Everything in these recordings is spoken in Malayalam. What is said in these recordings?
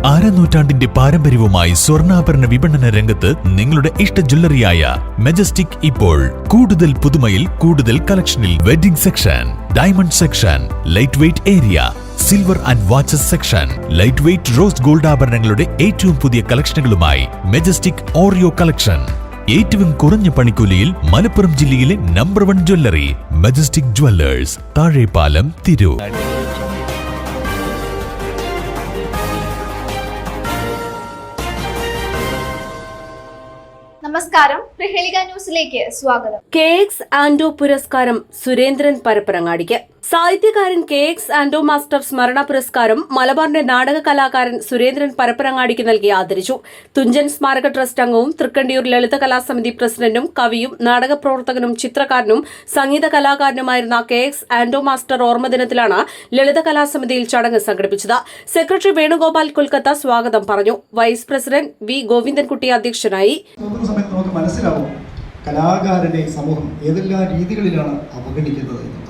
അരനൂറ്റാണ്ടിന്റെ പാരമ്പര്യവുമായി സ്വർണ്ണാഭരണ വിപണന രംഗത്ത് നിങ്ങളുടെ ഇഷ്ട ജ്വല്ലറിയായ മെജസ്റ്റിക് ഇപ്പോൾ കൂടുതൽ പുതുമയിൽ കൂടുതൽ കളക്ഷനിൽ wedding section, diamond section, light weight area, silver and watches section, light weight rose gold ആഭരണങ്ങളുടെ ഏറ്റവും പുതിയ കളക്ഷനുകളുമായി മെജസ്റ്റിക് ഓറിയോ കളക്ഷൻ. ഏറ്റവും കുറഞ്ഞ പണിക്കൂലിയിൽ മലപ്പുറം ജില്ലയിലെ number 1 jewellery majestic Jewellers, Thazhepalam, Tirur. നമസ്കാരം, പ്രഹേളിക ന്യൂസിലേക്ക് സ്വാഗതം. KX ആൻഡോ പുരസ്കാരം സുരേന്ദ്രൻ പരപ്പരങ്ങാടിക്ക്. സാഹിത്യകാരൻ KX ആൻഡോ മാസ്റ്റർ സ്മരണ പുരസ്കാരം മലബാറിന്റെ നാടക കലാകാരൻ സുരേന്ദ്രൻ പരപ്പരങ്ങാടിക്ക് നൽകി ആദരിച്ചു. തുഞ്ചൻ സ്മാരക ട്രസ്റ്റ് അംഗവും തൃക്കണ്ടിയൂർ ലളിത കലാസമിതി പ്രസിഡന്റും കവിയും നാടക പ്രവർത്തകനും ചിത്രകാരനും സംഗീത കലാകാരനുമായിരുന്ന KX ആൻഡോ മാസ്റ്റർ ഓർമ്മദിനത്തിലാണ് ലളിത കലാസമിതിയിൽ ചടങ്ങ് സംഘടിപ്പിച്ചത്. സെക്രട്ടറി വേണുഗോപാൽ കൊൽക്കത്ത സ്വാഗതം പറഞ്ഞു. വൈസ് പ്രസിഡന്റ് V ഗോവിന്ദൻകുട്ടി അധ്യക്ഷനായി. നമുക്ക് മനസ്സിലാവും കലാകാരനെ സമൂഹം ഏതെല്ലാം രീതികളിലാണ് അവഗണിക്കുന്നത് എന്നുള്ളത്.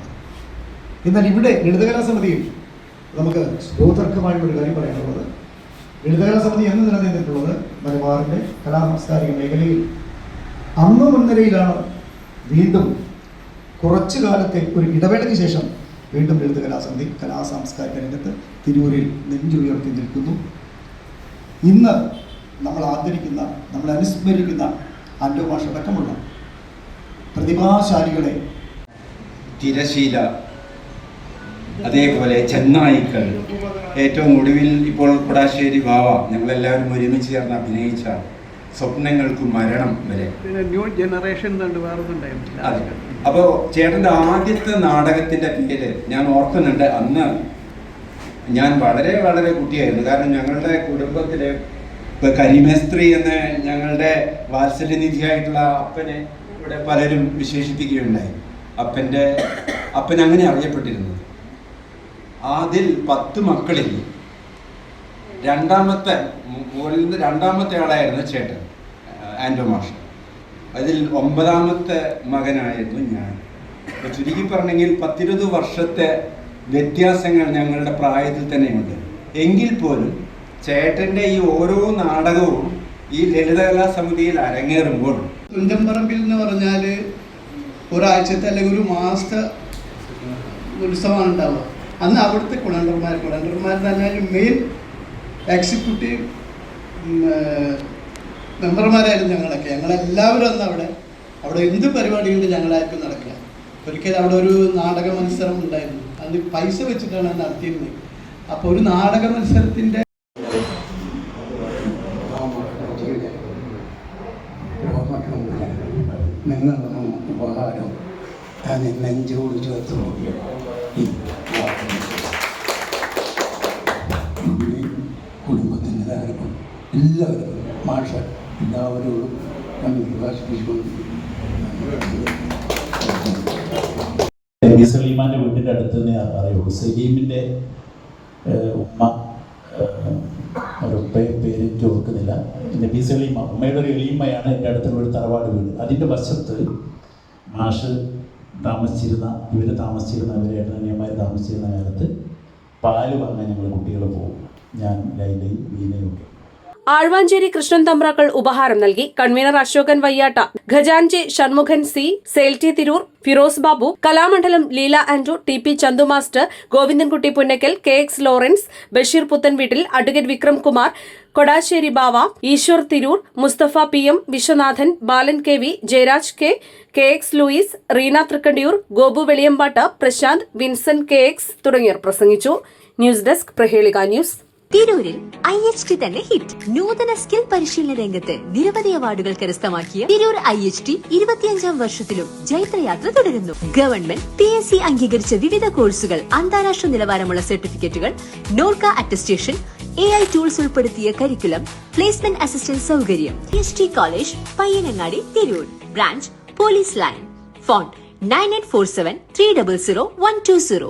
എന്നാൽ ഇവിടെ ലളിതകലാസമിതിയിൽ നമുക്ക് ബോധർക്കമായിട്ടുള്ള കാര്യം പറയാനുള്ളത്, ലളിതകലാസമിതി എന്ന് നിലനിന്നിട്ടുള്ളത് മലബാറിൻ്റെ കലാസാംസ്കാരിക മേഖലയിൽ അന്ന് മുൻനിരയിലാണ്. വീണ്ടും കുറച്ചു കാലത്തെ ഒരു ഇടവേളയ്ക്ക് ശേഷം വീണ്ടും ലളിതകലാസമിതി കലാസാംസ്കാരിക രംഗത്ത് തിരൂരിൽ നെഞ്ചുയർത്തി നിൽക്കുന്നു. ഇന്ന് നമ്മൾ ആദരിക്കുന്ന, നമ്മൾ അനുസ്മരിക്കുന്ന ആൻഡോ മാഷ് അടക്കമുള്ള പ്രതിഭാശാലികളെ, തിരശീല, അതേപോലെ ചെന്നായിക്കൾ, ഏറ്റവും ഒടുവിൽ ഇപ്പോൾ കുടാശ്ശേരി ബാവ, ഞങ്ങളെല്ലാവരും ഒരുമിച്ച് ചേർന്ന് അഭിനയിച്ച സ്വപ്നങ്ങൾക്ക് മരണം വരെ. ന്യൂ ജനറേഷൻ അതെ. അപ്പോൾ ചേട്ടൻ്റെ ആദ്യത്തെ നാടകത്തിൻ്റെ പേര് ഞാൻ ഓർക്കുന്നുണ്ട്. അന്ന് ഞാൻ വളരെ വളരെ കുട്ടിയായിരുന്നു. കാരണം ഞങ്ങളുടെ കുടുംബത്തിലെ ഇപ്പോൾ കരിമേസ്ത്രി എന്ന് ഞങ്ങളുടെ വാത്സല്യനിധിയായിട്ടുള്ള അപ്പനെ ഇവിടെ പലരും വിശേഷിപ്പിക്കുകയുണ്ടായി. അപ്പൻ അങ്ങനെ അറിയപ്പെട്ടിരുന്നത്. അതിൽ 10 മക്കളിൽ മുകളിൽ നിന്ന് രണ്ടാമത്തെ ആളായിരുന്നു ചേട്ടൻ ആൻഡോ മാഷ്. അതിൽ 9ാമത്തെ മകനായിരുന്നു ഞാൻ. അപ്പോൾ ചുരുക്കി പറഞ്ഞെങ്കിൽ 10-20 വർഷത്തെ വ്യത്യാസങ്ങൾ ഞങ്ങളുടെ പ്രായത്തിൽ തന്നെയുണ്ട്. എങ്കിൽ പോലും ചേട്ടൻ്റെ ഈ ഓരോ നാടകവും ഈ ലളിതകലാ സമിതിയിൽ അരങ്ങേറുമ്പോൾ, തുഞ്ചൻപറമ്പിൽ എന്ന് പറഞ്ഞാൽ ഒരാഴ്ചത്തെ അല്ലെങ്കിൽ ഒരു മാസത്തെ ഉത്സവമാണ് ഉണ്ടാവുക. അന്ന് അവിടുത്തെ കുളണ്ടർമാർ തന്നെ മെയിൻ എക്സിക്യൂട്ടീവ് മെമ്പർമാരായിരുന്നു ഞങ്ങളൊക്കെ. ഞങ്ങളെല്ലാവരും അന്ന് അവിടെ എന്ത് പരിപാടിയുണ്ട് ഞങ്ങളായിരിക്കും നടക്കുക. ഒരിക്കലും അവിടെ ഒരു നാടക മത്സരം ഉണ്ടായിരുന്നു. അത് പൈസ വെച്ചിട്ടാണ് നടത്തിയിരുന്നത്. അപ്പോൾ ഒരു നാടക മത്സരത്തിൻ്റെ നിങ്ങളൊന്നും ഉപഹാരം ഞാൻ നെഞ്ചോട് ചേർത്ത് നോക്കി. കുടുംബത്തിൻ്റെ താരപ്പം എല്ലാവരും മാഷ എല്ലാവരോടും നമ്മൾ വികാസിപ്പിച്ചുകൊണ്ട് സലീമാൻ്റെ വീട്ടിൻ്റെ അടുത്ത് തന്നെ അറിയുള്ളൂ. സലീമിൻ്റെ ഉമ്മ, അവരുടെ പേര് ഓർക്കുന്നില്ല, നബി സലീമ, ഉമ്മയുടെ ഒരു എളിയമ്മയാണ് എൻ്റെ അടുത്തുള്ള ഒരു തറവാട് വീട്. അതിൻ്റെ വശത്ത് മാഷ് താമസിച്ചിരുന്ന, ഇവർ അനിയന്മാർ താമസിച്ചിരുന്ന കാലത്ത് പാല് വാങ്ങാൻ ഞങ്ങൾ കുട്ടികൾ പോകും. ഞാൻ ലൈലയും വീണയും ഒക്കെ. ആഴ്വാഞ്ചേരി കൃഷ്ണൻ തമ്പ്രാക്കൾ ഉപഹാരം നൽകി. കൺവീനർ അശോകൻ വയ്യാട്ട, ഖജാൻജി ഷൺമുഖൻ C, സെയിൽറ്റി Tirur, Firoz Babu, Kalamandalam Leela Andrew, TP Chandu master, Govindankutty Punnakkal, KX Lawrence, Basheer Puthenveettil, advocate Vikram Kumar, Kodassery Bava, Eshwar Tirur, Mustafa PM, Viswanathan, Balan KV, Jayaraj K, KX Louis, Reena Thrikkandiyur, Gopu Veliyambatt, Prashanth, Vincent KX തുടങ്ങിയവർ പ്രസംഗിച്ചു. News desk, Prahelika news. തിരൂരിൽ IHT തന്നെ ഹിറ്റ്. നൂതന സ്കിൽ പരിശീലന രംഗത്ത് നിരവധി അവാർഡുകൾ കരസ്ഥമാക്കിയ തിരൂർ IHT 25ാം വർഷത്തിലും ജൈത്രയാത്ര തുടരുന്നു. ഗവൺമെന്റ് PSC അംഗീകരിച്ച വിവിധ കോഴ്സുകൾ, അന്താരാഷ്ട്ര നിലവാരമുള്ള സർട്ടിഫിക്കറ്റുകൾ, നോർക്ക അറ്റസ്റ്റേഷൻ, AI ടൂൾസ് ഉൾപ്പെടുത്തിയ കരിക്കുലം, പ്ലേസ്മെന്റ് അസിസ്റ്റന്റ് സൗകര്യം. IHT college, Payyanangadi, Tirur. Branch police line. Phone 9847 300 120.